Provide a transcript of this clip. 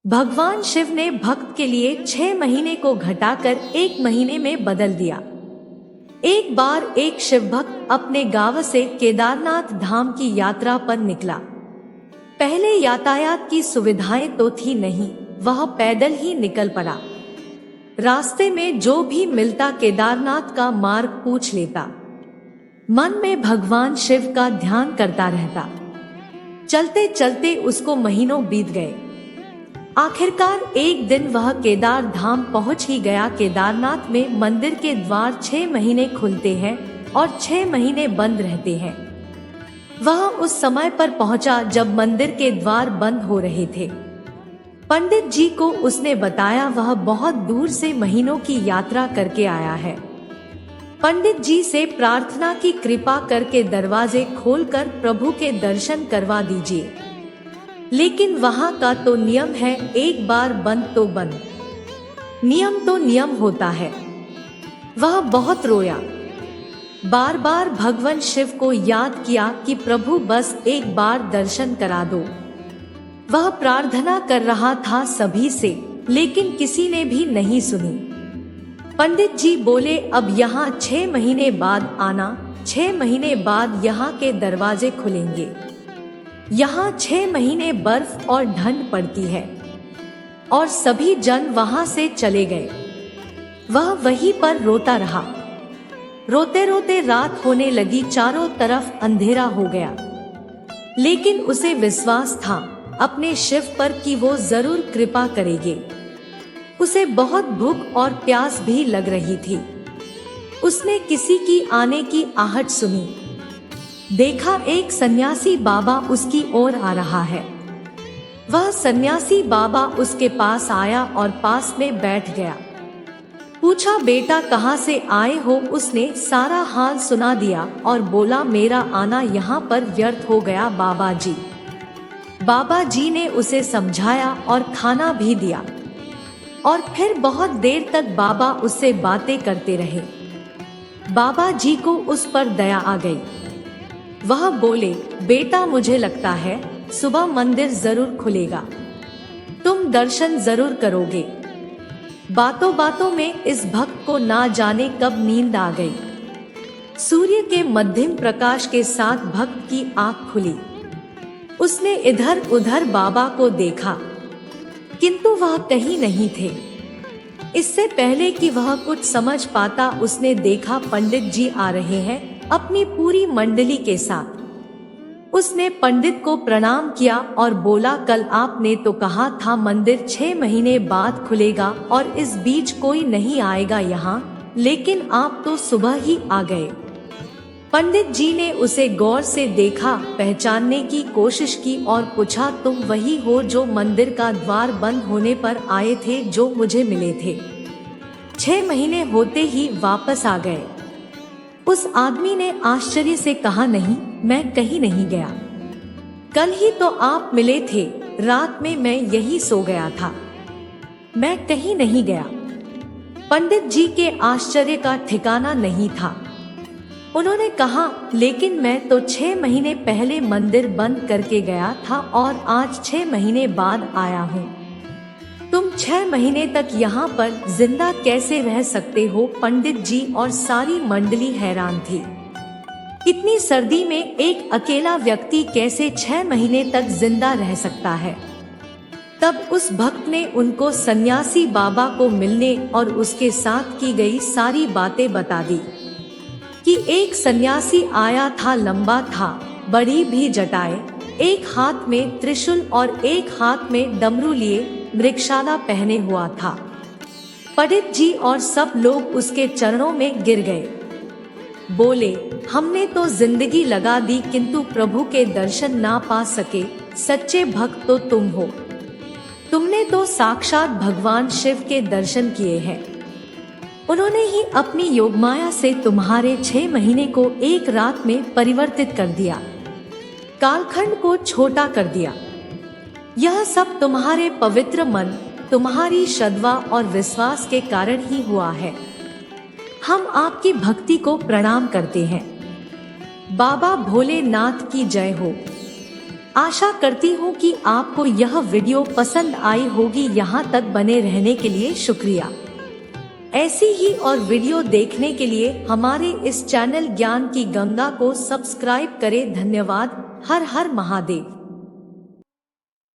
भगवान शिव ने भक्त के लिए 6 महीने को घटाकर 1 महीने में बदल दिया। एक बार एक शिव भक्त अपने गांव से केदारनाथ धाम की यात्रा पर निकला। पहले यातायात की सुविधाएं तो थी नहीं, वह पैदल ही निकल पड़ा। रास्ते में जो भी मिलता केदारनाथ का मार्ग पूछ लेता। मन में भगवान शिव का ध्यान करता रहता। चलते चलते उसको महीनों बीत गए। आखिरकार एक दिन वह केदार धाम पहुंच ही गया। केदारनाथ में मंदिर के द्वार 6 महीने खुलते हैं और 6 महीने बंद रहते हैं। वह उस समय पर पहुंचा जब मंदिर के द्वार बंद हो रहे थे। पंडित जी को उसने बताया वह बहुत दूर से महीनों की यात्रा करके आया है। पंडित जी से प्रार्थना की कृपा करके दरवाजे खोलकर प्रभु के दर्शन करवा दीजिए। लेकिन वहां का तो नियम है, एक बार बंद तो बंद। नियम तो नियम होता है। वह बहुत रोया। बार बार भगवान शिव को याद किया कि प्रभु बस एक बार दर्शन करा दो। वह प्रार्थना कर रहा था सभी से, लेकिन किसी ने भी नहीं सुनी। पंडित जी बोले अब यहाँ 6 महीने बाद आना, 6 महीने बाद यहाँ के दरवाजे खुलेंगे। यहाँ 6 महीने बर्फ और ठंड पड़ती है। और सभी जन वहां से चले गए। वह वहीं पर रोता रहा। रोते रोते रात होने लगी, चारों तरफ अंधेरा हो गया। लेकिन उसे विश्वास था अपने शिव पर कि वो जरूर कृपा करेंगे। उसे बहुत भूख और प्यास भी लग रही थी। उसने किसी की आने की आहट सुनी। देखा एक सन्यासी बाबा उसकी ओर आ रहा है। वह सन्यासी बाबा उसके पास आया और पास में बैठ गया। पूछा बेटा कहाँ से आए हो? उसने सारा हाल सुना दिया और बोला मेरा आना यहाँ पर व्यर्थ हो गया बाबा जी। बाबा जी ने उसे समझाया और खाना भी दिया। और फिर बहुत देर तक बाबा उससे बातें करते रहे। बाबा जी को उस पर दया आ गई। वह बोले बेटा मुझे लगता है सुबह मंदिर जरूर खुलेगा, तुम दर्शन जरूर करोगे। बातों बातों में इस भक्त को ना जाने कब नींद आ गई। सूर्य के मध्यम प्रकाश के साथ भक्त की आंख खुली। उसने इधर उधर बाबा को देखा, किंतु वह कहीं नहीं थे। इससे पहले कि वह कुछ समझ पाता उसने देखा पंडित जी आ रहे हैं अपनी पूरी मंडली के साथ। उसने पंडित को प्रणाम किया और बोला कल आपने तो कहा था मंदिर 6 महीने बाद खुलेगा और इस बीच कोई नहीं आएगा यहाँ, लेकिन आप तो सुबह ही आ गए। पंडित जी ने उसे गौर से देखा, पहचानने की कोशिश की और पूछा तुम वही हो जो मंदिर का द्वार बंद होने पर आए थे, जो मुझे मिले थे? 6 महीने होते ही वापस आ गए। उस आदमी ने आश्चर्य से कहा नहीं, मैं कहीं नहीं गया। कल ही तो आप मिले थे, रात में मैं यही सो गया था, मैं कहीं नहीं गया। पंडित जी के आश्चर्य का ठिकाना नहीं था। उन्होंने कहा लेकिन मैं तो 6 महीने पहले मंदिर बंद करके गया था और आज 6 महीने बाद आया हूँ। तुम 6 महीने तक यहाँ पर जिंदा कैसे रह सकते हो? पंडित जी और सारी मंडली हैरान थी। इतनी सर्दी में एक अकेला व्यक्ति कैसे 6 महीने तक जिंदा रह सकता है? तब उस भक्त ने उनको सन्यासी बाबा को मिलने और उसके साथ की गई सारी बातें बता दी कि एक सन्यासी आया था, लंबा था, बड़ी भी जटाएं, एक हाथ में त्रिशूल और एक हाथ में डमरू लिए मृगशाला पहने हुआ था। पंडित जी और सब लोग उसके चरणों में गिर गए। बोले हमने तो जिंदगी लगा दी किंतु प्रभु के दर्शन ना पा सके। सच्चे भक्त तो तुम हो। तुमने तो साक्षात भगवान शिव के दर्शन किए हैं। उन्होंने ही अपनी योगमाया से तुम्हारे 6 महीने को एक रात में परिवर्तित कर दिया, कालखंड को छोटा कर दिया। यह सब तुम्हारे पवित्र मन, तुम्हारी श्रद्धा और विश्वास के कारण ही हुआ है। हम आपकी भक्ति को प्रणाम करते हैं। बाबा भोलेनाथ की जय हो। आशा करती हूँ कि आपको यह वीडियो पसंद आई होगी। यहाँ तक बने रहने के लिए शुक्रिया। ऐसी ही और वीडियो देखने के लिए हमारे इस चैनल ज्ञान की गंगा को सब्सक्राइब करें। धन्यवाद। हर हर महादेव।